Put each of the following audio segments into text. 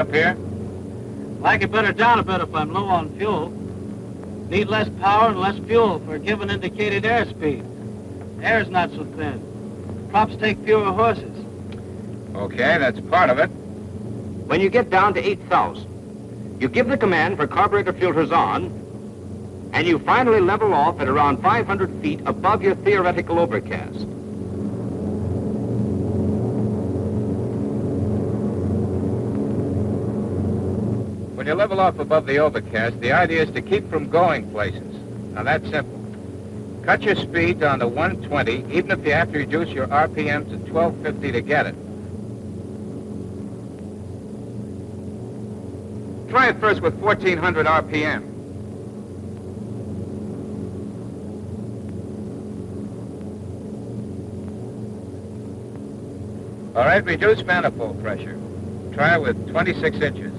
Up here? Like it better down a bit if I'm low on fuel. Need less power and less fuel for a given indicated airspeed. Air's not so thin. Props take fewer horses. Okay, that's part of it. When you get down to 8,000, you give the command for carburetor filters on, and you finally level off at around 500 feet above your theoretical overcast. When you level off above the overcast, the idea is to keep from going places. Now, that's simple. Cut your speed down to 120, even if you have to reduce your RPM to 1250 to get it. Try it first with 1400 RPM. All right, reduce manifold pressure. Try it with 26 inches.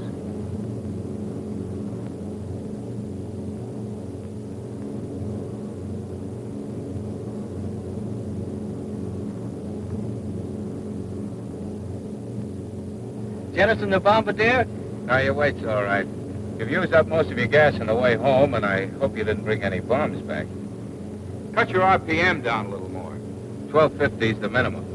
Jettison the Bombardier? Now, your weight's all right. You've used up most of your gas on the way home, and I hope you didn't bring any bombs back. Cut your RPM down a little more. 1250 is the minimum.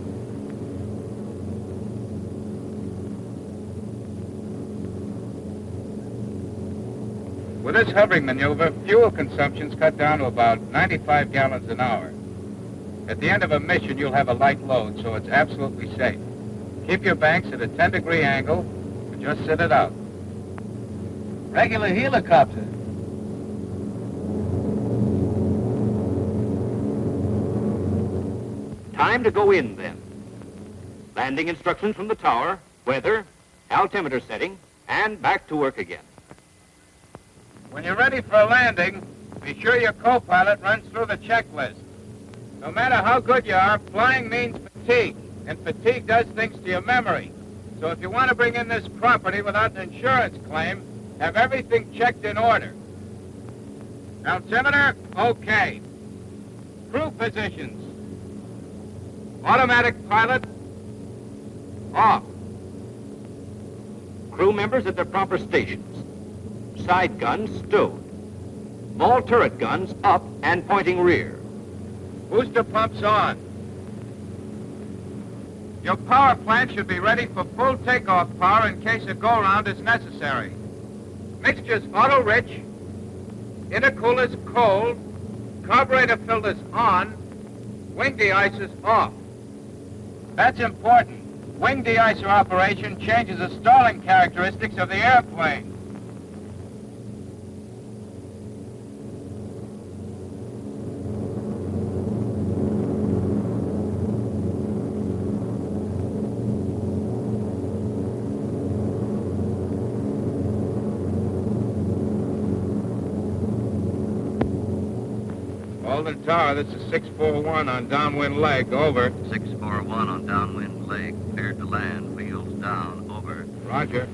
With this hovering maneuver, fuel consumption's cut down to about 95 gallons an hour. At the end of a mission, you'll have a light load, so it's absolutely safe. Keep your banks at a 10-degree angle and just sit it out. Regular helicopter. Time to go in, then. Landing instructions from the tower, weather, altimeter setting, and back to work again. When you're ready for a landing, be sure your co-pilot runs through the checklist. No matter how good you are, flying means fatigue, and fatigue does things to your memory. So if you want to bring in this property without an insurance claim, have everything checked in order. Altimeter, okay. Crew positions. Automatic pilot, off. Crew members at their proper stations. Side guns stowed. Small turret guns up and pointing rear. Booster pumps on. Your power plant should be ready for full takeoff power in case a go-round is necessary. Mixtures auto-rich, intercoolers cold, carburetor filters on, wing de-icers off. That's important. Wing de-icer operation changes the stalling characteristics of the airplane. Golden Tower, this is 641 on downwind leg, over. 641 on downwind leg, cleared to land, wheels down, over. Roger.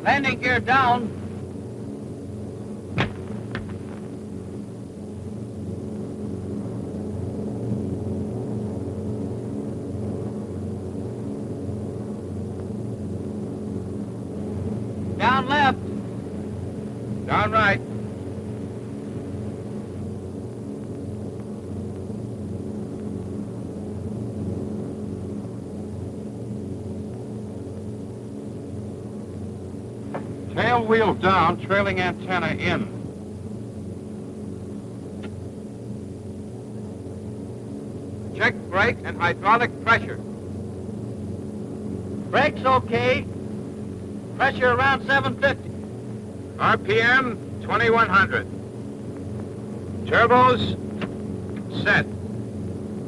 Landing gear down. Down left. Down right. Tail wheel down, trailing antenna in. Check brake and hydraulic pressure. Brakes okay. Pressure around 750. RPM 2100. Turbos set.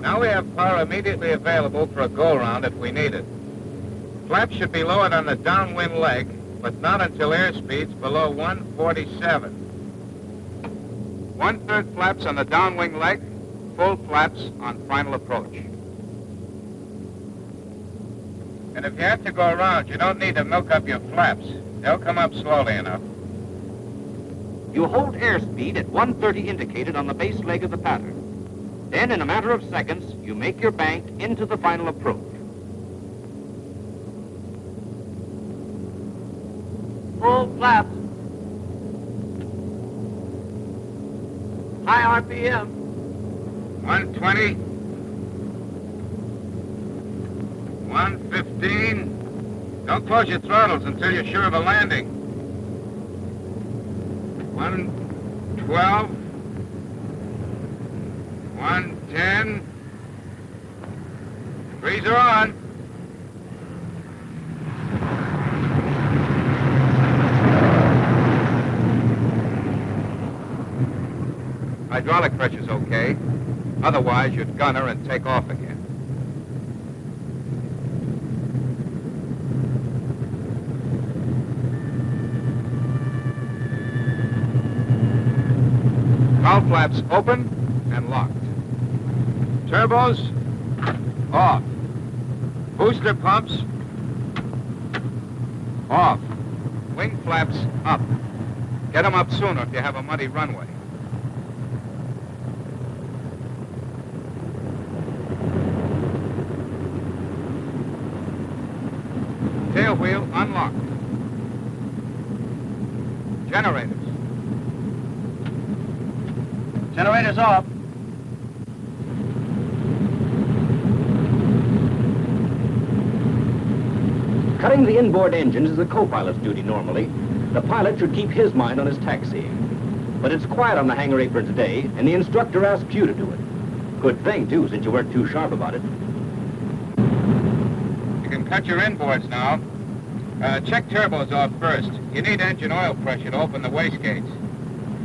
Now we have power immediately available for a go-round if we need it. Flaps should be lowered on the downwind leg, but not until airspeed's below 147. 1/3 flaps on the downwing leg, full flaps on final approach. And if you have to go around, you don't need to milk up your flaps. They'll come up slowly enough. You hold airspeed at 130 indicated on the base leg of the pattern. Then, in a matter of seconds, you make your bank into the final approach. Full flaps. High RPM. 120. 115. Don't close your throttles until you're sure of a landing. 112. 110. Freezer on. Hydraulic pressure's okay. Otherwise, you'd gunner and take off again. Hull flaps open and locked. Turbos off. Booster pumps off. Wing flaps up. Get them up sooner if you have a muddy runway. Tail wheel unlocked. Generators. Generators off. Cutting the inboard engines is the co-pilot's duty normally. The pilot should keep his mind on his taxiing. But it's quiet on the hangar apron today, and the instructor asked you to do it. Good thing, too, since you weren't too sharp about it. You can cut your inboards now. Check turbos off first. You need engine oil pressure to open the wastegates.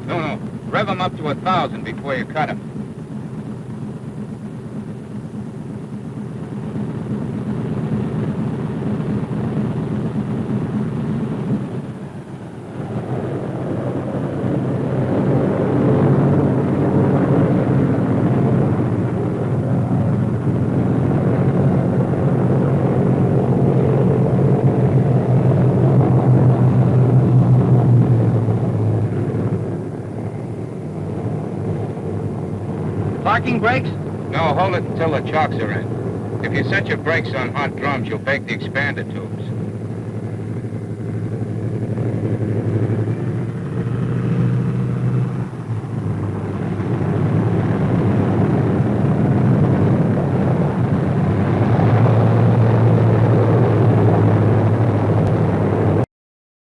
No. Rev them up to 1,000 before you cut them. Parking brakes? No, hold it until the chocks are in. If you set your brakes on hot drums, you'll bake the expander tubes.